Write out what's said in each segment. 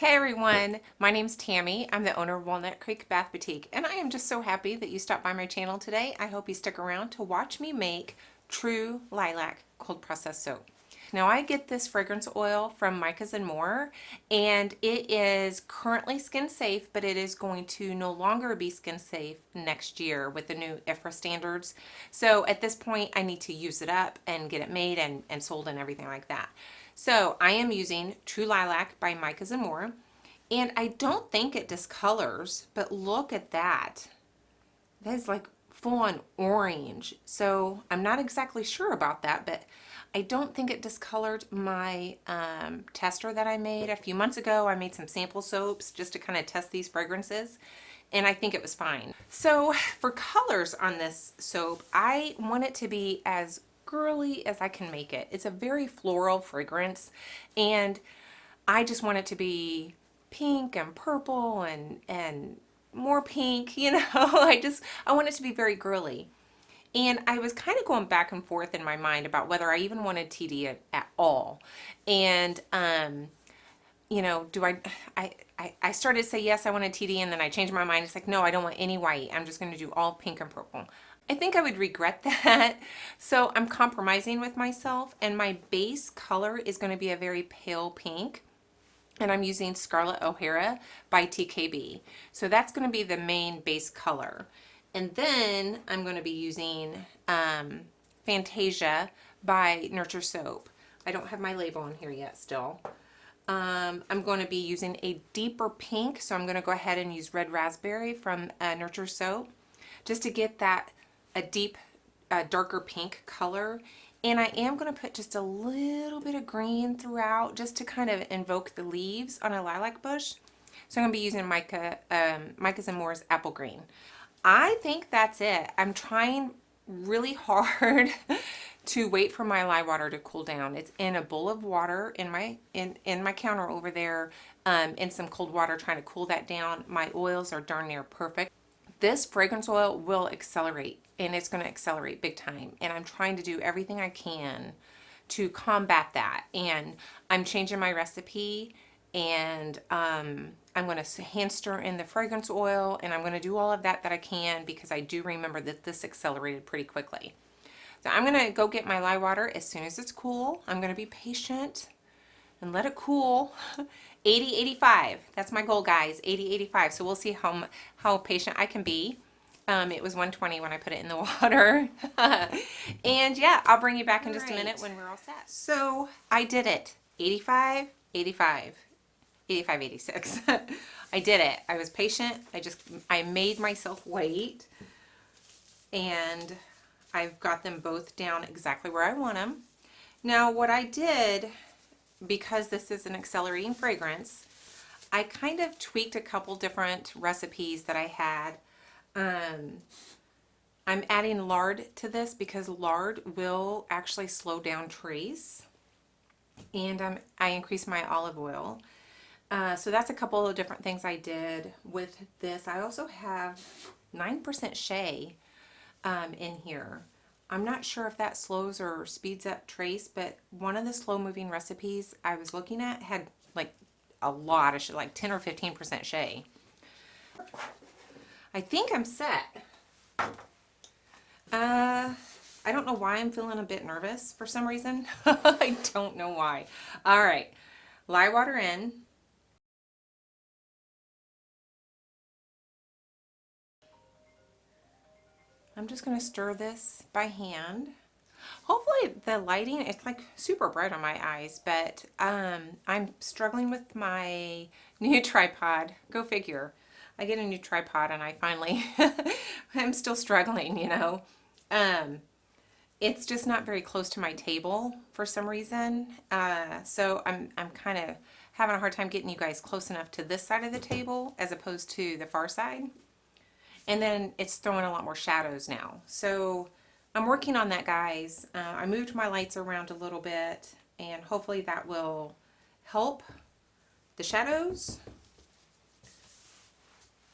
Hey everyone, my name's Tammy. I'm the owner of Walnut Creek Bath Boutique, and I am just so happy that you stopped by my channel today. I hope you stick around to watch me make True Lilac cold processed soap. Now I get this fragrance oil from Micas and More, and it is currently skin safe, but it is going to no longer be skin safe next year with the new IFRA standards. So at this point, I need to use it up and get it made and sold and everything like that. So I am using True Lilac by Micas and More, and I don't think it discolors, but look at that. That is like full on orange. So I'm not exactly sure about that, but I don't think it discolored my tester that I made a few months ago. I made some sample soaps just to kind of test these fragrances, and I think it was fine. So for colors on this soap, I want it to be as girly as I can make it. It's a very floral fragrance, and I just want it to be pink and purple and more pink, you know. I want it to be very girly. And I was kind of going back and forth in my mind about whether I even wanted TD at all. And you know, I started to say yes, I wanted TD, and then I changed my mind. It's like, no, I don't want any white. I'm just going to do all pink and purple. I think I would regret that. So I'm compromising with myself, and my base color is going to be a very pale pink. And I'm using Scarlet O'Hara by TKB. So that's going to be the main base color. And then I'm going to be using Fantasia by Nurture Soap. I don't have my label on here yet still. I'm going to be using a deeper pink, so I'm going to go ahead and use Red Raspberry from Nurture Soap just to get that a deep, darker pink color. And I am going to put just a little bit of green throughout just to kind of invoke the leaves on a lilac bush. So I'm going to be using Micas and More's Apple Green. I think that's it. I'm trying really hard to wait for my lye water to cool down. It's in a bowl of water in my counter over there, in some cold water, trying to cool that down. My oils are darn near perfect. This fragrance oil will accelerate, and it's going to accelerate big time. And I'm trying to do everything I can to combat that. And I'm changing my recipe, and I'm going to hand stir in the fragrance oil, and I'm going to do all of that I can, because I do remember that this accelerated pretty quickly. So I'm going to go get my lye water as soon as it's cool. I'm going to be patient and let it cool. 80, 85. That's my goal, guys. 80, 85. So we'll see how patient I can be. It was 120 when I put it in the water. And yeah, I'll bring you back in just a minute when we're all set. So I did it. 85, 85, 85, 86. I did it. I was patient. I made myself wait. And I've got them both down exactly where I want them. Now what I did, because this is an accelerating fragrance, I kind of tweaked a couple different recipes that I had. I'm adding lard to this because lard will actually slow down trace. And I increased my olive oil. So that's a couple of different things I did with this. I also have 9% shea in here. I'm not sure if that slows or speeds up trace, but one of the slow moving recipes I was looking at had like a lot of shea, like 10 or 15% shea. I think I'm set. I don't know why I'm feeling a bit nervous for some reason. I don't know why. All right, lye water in. I'm just going to stir this by hand. Hopefully the lighting, it's like super bright on my eyes, but I'm struggling with my new tripod. Go figure. I get a new tripod and I finally, I'm still struggling, you know. It's just not very close to my table for some reason. So I'm kind of having a hard time getting you guys close enough to this side of the table as opposed to the far side. And then it's throwing a lot more shadows now. So I'm working on that, guys. I moved my lights around a little bit, and hopefully that will help the shadows.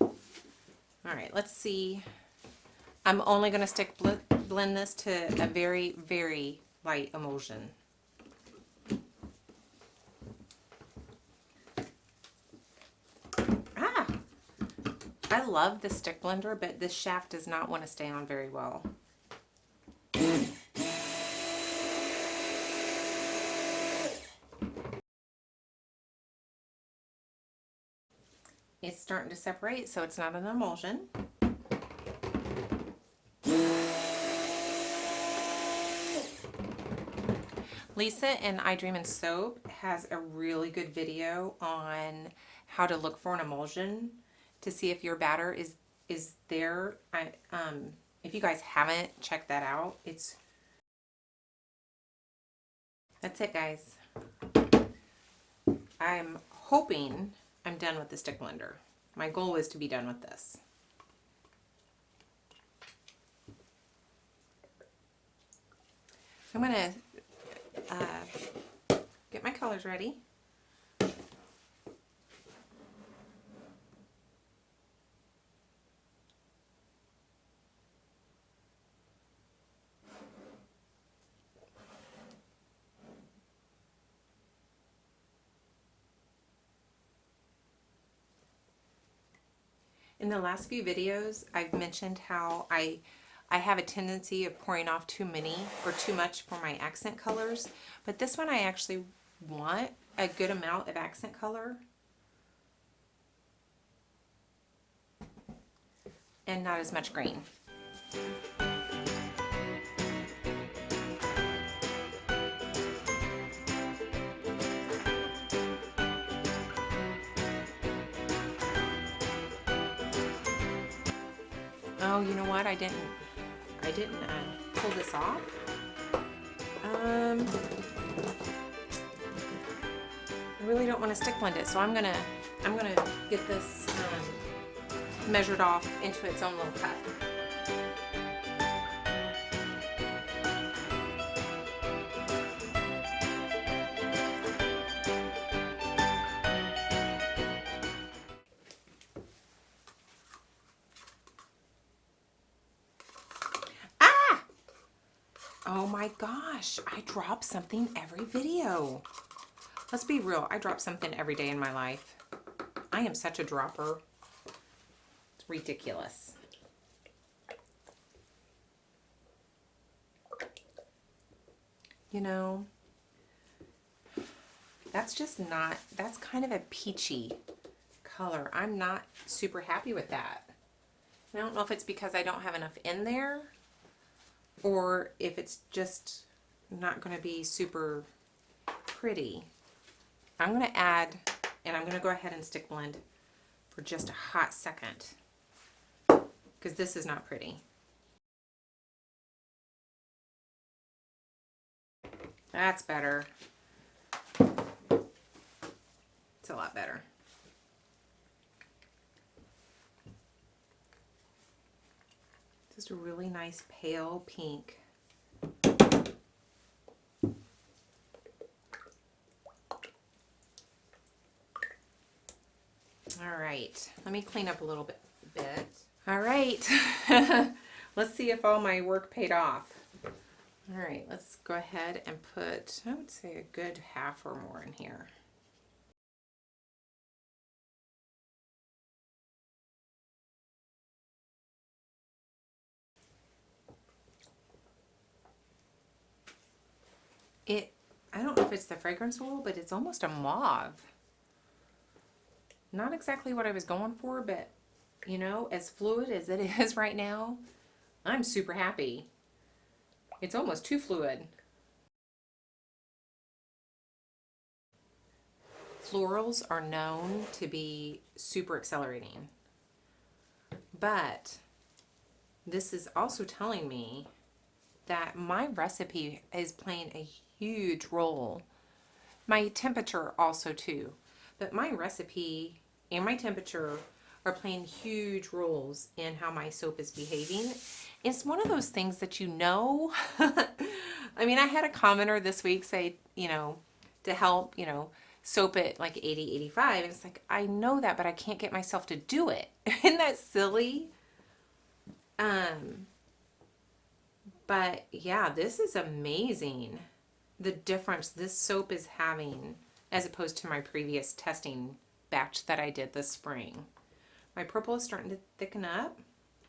All right, let's see. I'm only going to blend this to a very, very light emulsion. I love the stick blender, but this shaft does not want to stay on very well. It's starting to separate, so it's not an emulsion. Lisa and I Dream in Soap has a really good video on how to look for an emulsion to see if your batter is there. If you guys haven't checked that out, that's it, guys. I'm hoping I'm done with the stick blender. My goal is to be done with this. I'm gonna get my colors ready. In the last few videos, I've mentioned how I have a tendency of pouring off too many or too much for my accent colors, but this one I actually want a good amount of accent color and not as much green. Oh, you know what? I didn't pull this off. I really don't want to stick blend it, so I'm gonna get this measured off into its own little cup. Oh my gosh, I drop something every video. Let's be real, I drop something every day in my life. I am such a dropper. It's ridiculous. You know, that's kind of a peachy color. I'm not super happy with that. I don't know if it's because I don't have enough in there, or if it's just not going to be super pretty. I'm going to add, and I'm going to go ahead and stick blend for just a hot second, because this is not pretty. That's better. It's a lot better. Just a really nice pale pink. All right, let me clean up a little bit. All right, let's see if all my work paid off. All right, let's go ahead and put, I would say, a good half or more in here. I don't know if it's the fragrance oil, but it's almost a mauve. Not exactly what I was going for, but you know, as fluid as it is right now, I'm super happy. It's almost too fluid. Florals are known to be super accelerating, but this is also telling me that my recipe is playing a huge role. My temperature also too, but my recipe and my temperature are playing huge roles in how my soap is behaving. It's one of those things that you know. I mean, I had a commenter this week say, you know, to help, you know, soap it like 80, 85. And it's like, I know that, but I can't get myself to do it. Isn't that silly? But yeah, this is amazing. The difference this soap is having as opposed to my previous testing batch that I did this spring. My purple is starting to thicken up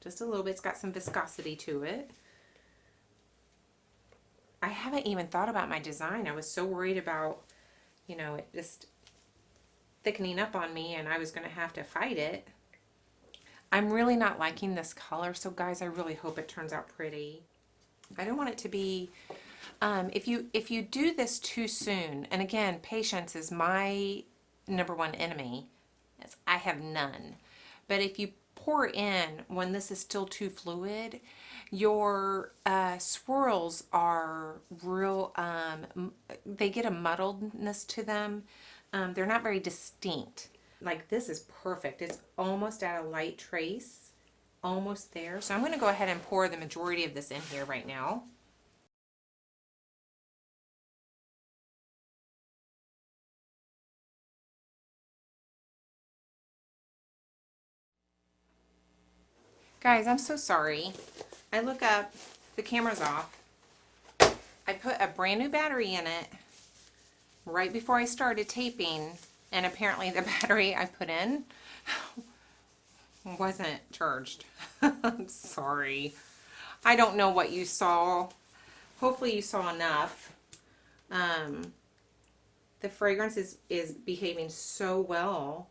just a little bit. It's got some viscosity to it. I haven't even thought about my design. I was so worried about, you know, it just thickening up on me and I was going to have to fight it. I'm really not liking this color, so guys, I really hope it turns out pretty. I don't want it to be, if you do this too soon, and again, patience is my #1 enemy. I have none. But if you pour in when this is still too fluid, your swirls are real, they get a muddledness to them. They're not very distinct. Like this is perfect. It's almost at a light trace, almost there. So I'm going to go ahead and pour the majority of this in here right now. Guys, I'm so sorry. I look up, the camera's off. I put a brand new battery in it right before I started taping, and apparently the battery I put in wasn't charged. I'm sorry. I don't know what you saw. Hopefully you saw enough. The fragrance is behaving so well.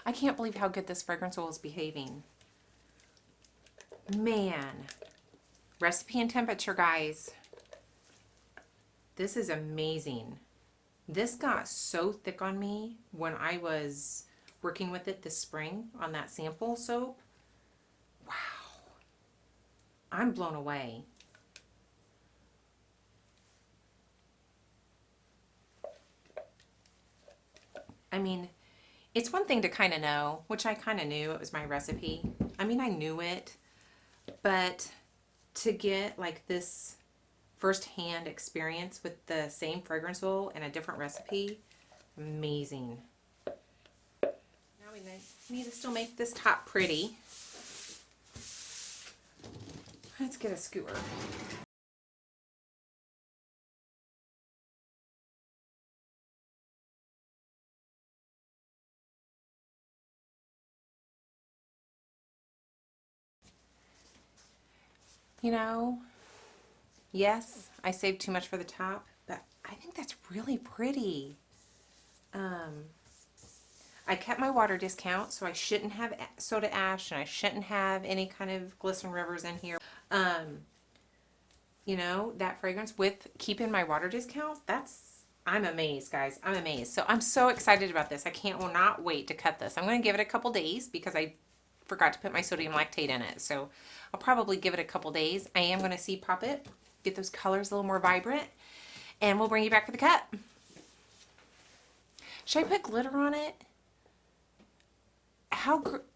I can't believe how good this fragrance oil is behaving. Man. Recipe and temperature, guys. This is amazing. This got so thick on me when I was working with it this spring on that sample soap. Wow. I'm blown away. I mean, it's one thing to kind of know, which I kind of knew it was my recipe. I mean, I knew it, but to get like this first-hand experience with the same fragrance oil and a different recipe, amazing. Now we need to still make this top pretty. Let's get a skewer. You know, yes, I saved too much for the top, but I think that's really pretty. I kept my water discount, so I shouldn't have soda ash and I shouldn't have any kind of glycerin rivers in here. You know, that fragrance with keeping my water discount, I'm amazed, guys. I'm amazed. So I'm so excited about this. Will not wait to cut this. I'm going to give it a couple days because I forgot to put my sodium lactate in it. So I'll probably give it a couple days. I am going to seed pop it, get those colors a little more vibrant, and we'll bring you back for the cut. Should I put glitter on it?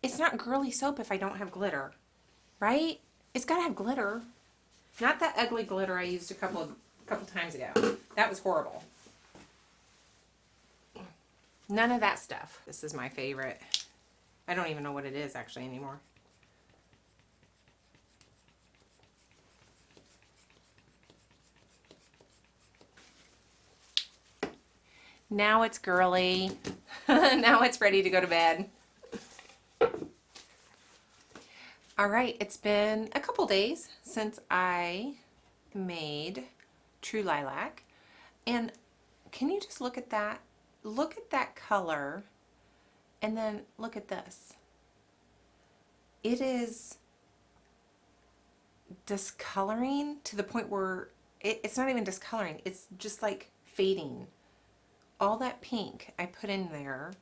It's not girly soap if I don't have glitter, right? It's got to have glitter. Not that ugly glitter I used a couple times ago. That was horrible. None of that stuff. This is my favorite. I don't even know what it is actually anymore. Now it's girly. Now it's ready to go to bed. All right, it's been a couple days since I made True Lilac. And can you just look at that? Look at that color. And then look at this. It is discoloring to the point where it's not even discoloring. It's just like fading. All that pink I put in there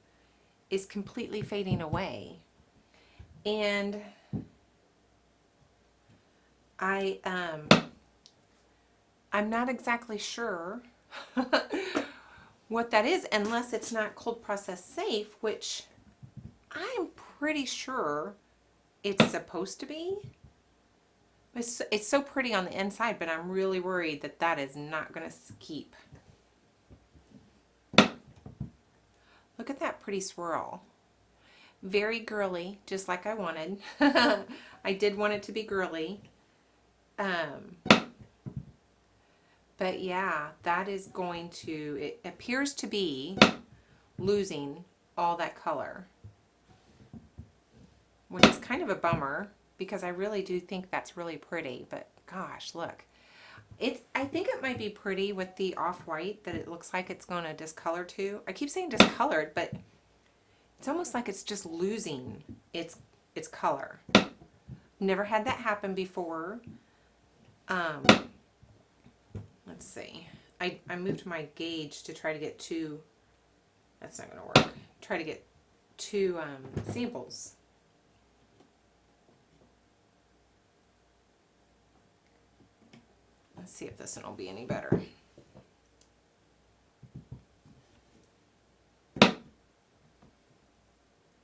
is completely fading away. And I'm not exactly sure what that is unless it's not cold process safe, which I'm pretty sure it's supposed to be. It's so pretty on the inside, but I'm really worried that that is not going to keep. Look at that pretty swirl. Very girly, just like I wanted. I did want it to be girly. But yeah, that is going to, it appears to be losing all that color, which is kind of a bummer because I really do think that's really pretty. But gosh, look. I think it might be pretty with the off-white that it looks like it's going to discolor too. I keep saying discolored, but it's almost like it's just losing its color. Never had that happen before. Let's see. I moved my gauge to try to get two. That's not going to work. Try to get two samples. Let's see if this one will be any better.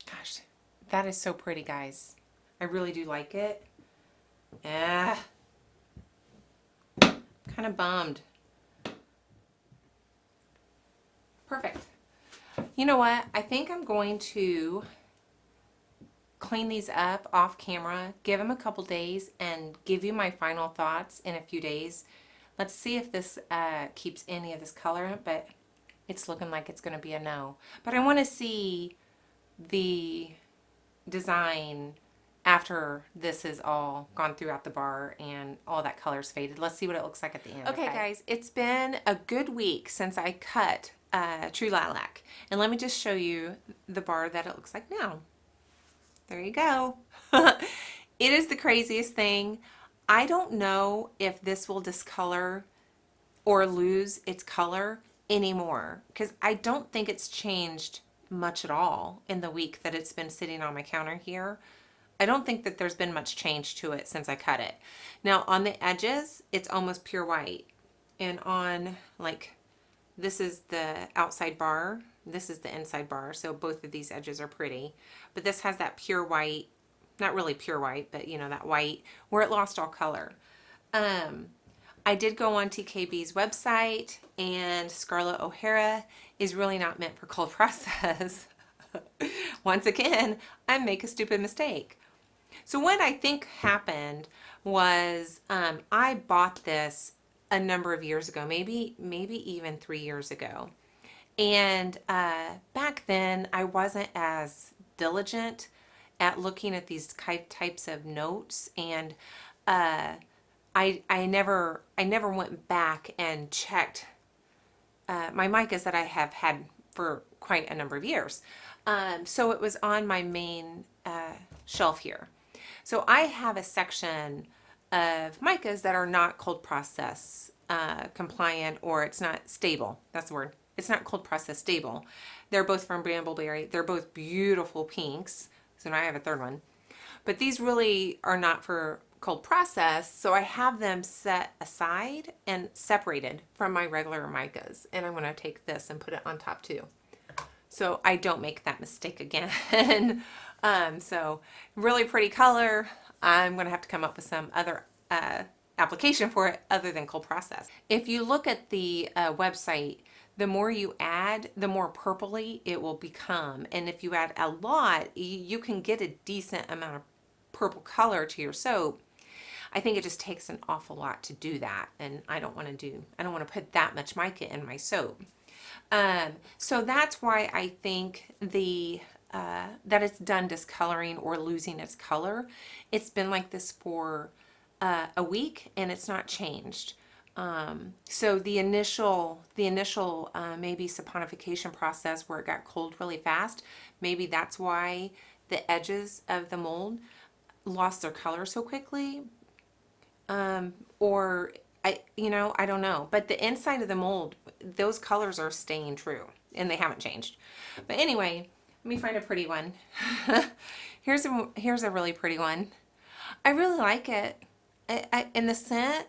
Gosh, that is so pretty, guys. I really do like it. Kind of bummed. Perfect. You know what? I think I'm going to clean these up off camera, give them a couple days, and give you my final thoughts in a few days. Let's see if this keeps any of this color, but it's looking like it's going to be a no. But I want to see the design after this is all gone throughout the bar and all that color's faded. Let's see what it looks like at the end. Okay, guys, it's been a good week since I cut True Lilac. And let me just show you the bar that it looks like now. There you go. It is the craziest thing. I don't know if this will discolor or lose its color anymore because I don't think it's changed much at all in the week that it's been sitting on my counter here. I don't think that there's been much change to it since I cut it. Now on the edges, it's almost pure white. And on, like, this is the outside bar, this is the inside bar, so both of these edges are pretty. But this has that pure white, not really pure white, but you know, that white where it lost all color. I did go on TKB's website, and Scarlett O'Hara is really not meant for cold process. Once again, I make a stupid mistake. So what I think happened was I bought this a number of years ago, maybe even 3 years ago. And back then I wasn't as diligent at looking at these types of notes, and I never went back and checked my micas that I have had for quite a number of years. So it was on my main shelf here. So I have a section of micas that are not cold process compliant, or it's not stable. That's the word. It's not cold process stable. They're both from Brambleberry. They're both beautiful pinks. So now I have a third one. But these really are not for cold process, so I have them set aside and separated from my regular micas. And I'm going to take this and put it on top too, so I don't make that mistake again. So really pretty color. I'm going to have to come up with some other application for it other than cold process. If you look at the website, the more you add, the more purpley it will become. And if you add a lot, you can get a decent amount of purple color to your soap. I think it just takes an awful lot to do that, and I don't want to put that much mica in my soap. So that's why I think that it's done discoloring or losing its color. It's been like this for a week, and it's not changed. So the initial maybe saponification process where it got cold really fast, maybe that's why the edges of the mold lost their color so quickly. Or I don't know, but the inside of the mold, those colors are staying true and they haven't changed. But anyway, let me find a pretty one. Here's a really pretty one. I really like it. And the scent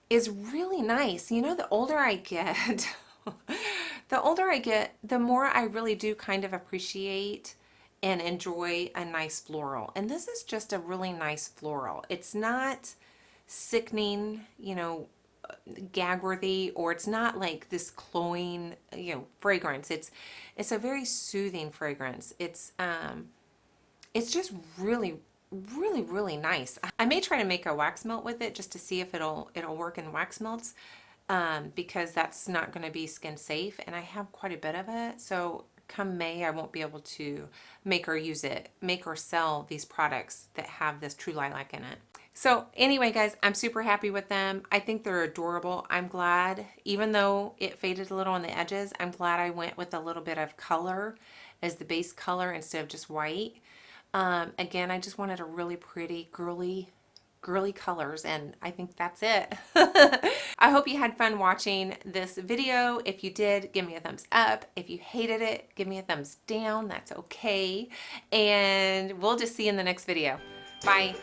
is really nice. You know, the older I get, the more I really do kind of appreciate and enjoy a nice floral. And this is just a really nice floral. It's not sickening, gag worthy, or it's not like this cloying, fragrance. It's a very soothing fragrance. It's just really, really, really nice. I may try to make a wax melt with it just to see if it'll work in wax melts, because that's not going to be skin safe, and I have quite a bit of it. So come May, I won't be able to make or sell these products that have this True Lilac in it. So anyway, guys, I'm super happy with them. I think they're adorable. I'm glad, even though it faded a little on the edges, I'm glad I went with a little bit of color as the base color instead of just white. Again, I just wanted a really pretty, girly colors, and I think that's it. I hope you had fun watching this video. If you did, give me a thumbs up. If you hated it, give me a thumbs down. That's okay. And we'll just see you in the next video. Bye.